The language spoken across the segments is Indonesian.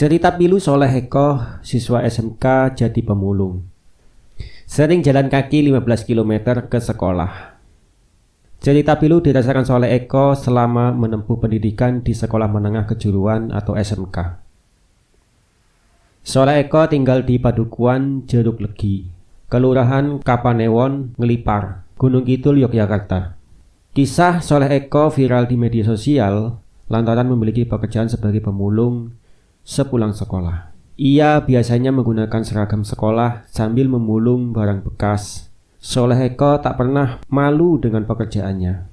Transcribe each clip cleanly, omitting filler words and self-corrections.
Cerita pilu Soleh Eko, siswa SMK jadi pemulung. Sering jalan kaki 15 km ke sekolah. Cerita pilu dirasakan Soleh Eko selama menempuh pendidikan di Sekolah Menengah Kejuruan atau SMK. Soleh Eko tinggal di Padukuan Jeruk Legi, Kelurahan Kapanewon, Ngelipar, Gunung Kidul, Yogyakarta. Kisah Soleh Eko viral di media sosial lantaran memiliki pekerjaan sebagai pemulung sepulang sekolah. Ia biasanya menggunakan seragam sekolah sambil memulung barang bekas. Soleh Eko tak pernah malu dengan pekerjaannya.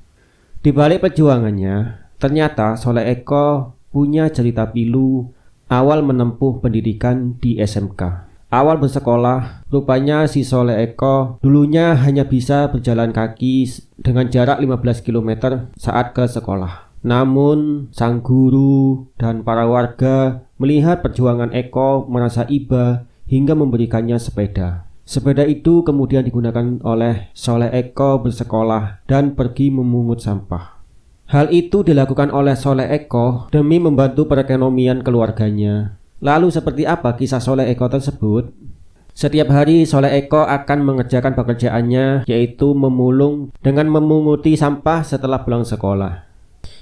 Di balik perjuangannya, ternyata Soleh Eko punya cerita pilu awal menempuh pendidikan di SMK. Awal bersekolah, rupanya si Soleh Eko dulunya hanya bisa berjalan kaki dengan jarak 15 km saat ke sekolah. Namun, sang guru dan para warga melihat perjuangan Eko, merasa iba hingga memberikannya sepeda. Sepeda itu kemudian digunakan oleh Soleh Eko bersekolah dan pergi memungut sampah. Hal itu dilakukan oleh Soleh Eko demi membantu perekonomian keluarganya. Lalu seperti apa kisah Soleh Eko tersebut? Setiap hari Soleh Eko akan mengerjakan pekerjaannya, yaitu memulung dengan memunguti sampah setelah pulang sekolah.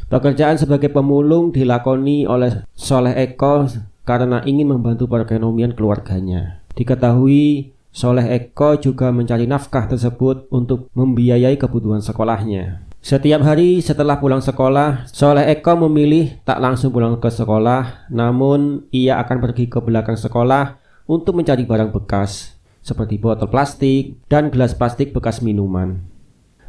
Pekerjaan sebagai pemulung dilakoni oleh Soleh Eko karena ingin membantu perekonomian keluarganya. Diketahui Soleh Eko juga mencari nafkah tersebut untuk membiayai kebutuhan sekolahnya. Setiap hari setelah pulang sekolah, Soleh Eko memilih tak langsung pulang ke sekolah, namun ia akan pergi ke belakang sekolah untuk mencari barang bekas seperti botol plastik dan gelas plastik bekas minuman.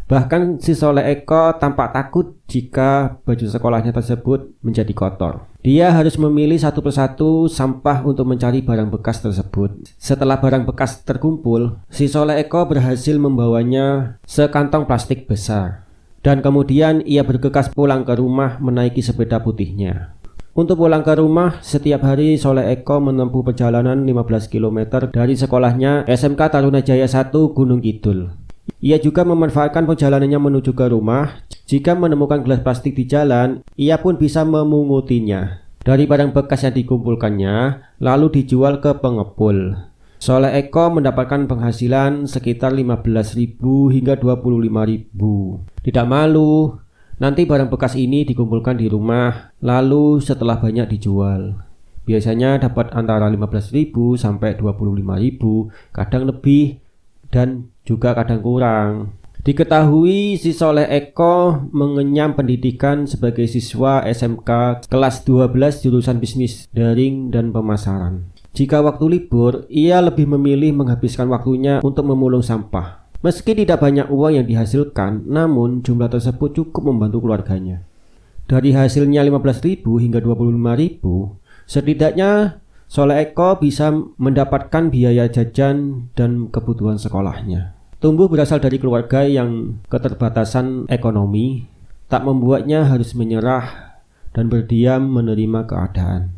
Bahkan si Soleh Eko tampak takut jika baju sekolahnya tersebut menjadi kotor. Dia harus memilih satu persatu sampah untuk mencari barang bekas tersebut. Setelah barang bekas terkumpul, si Soleh Eko berhasil membawanya sekantong plastik besar. Dan kemudian ia bergegas pulang ke rumah menaiki sepeda putihnya. Untuk pulang ke rumah, setiap hari Soleh Eko menempuh perjalanan 15 km dari sekolahnya SMK Tarunajaya 1 Gunung Kidul. Ia juga memanfaatkan perjalanannya menuju ke rumah. Jika menemukan gelas plastik di jalan, ia pun bisa memungutinya dari barang bekas yang dikumpulkannya, lalu dijual ke pengepul. Soleh Eko mendapatkan penghasilan sekitar 15.000 hingga 25.000. Tidak malu, nanti barang bekas ini dikumpulkan di rumah, lalu setelah banyak dijual. Biasanya dapat antara 15.000 sampai 25.000, kadang lebih dan juga kadang kurang. Diketahui si Soleh Eko mengenyam pendidikan sebagai siswa SMK kelas 12 jurusan bisnis daring dan pemasaran. Jika waktu libur, ia lebih memilih menghabiskan waktunya untuk memulung sampah. Meski tidak banyak uang yang dihasilkan, namun jumlah tersebut cukup membantu keluarganya. Dari hasilnya 15.000 hingga 25.000, setidaknya Soleh Eko bisa mendapatkan biaya jajan dan kebutuhan sekolahnya. Tumbuh berasal dari keluarga yang keterbatasan ekonomi, tak membuatnya harus menyerah dan berdiam menerima keadaan.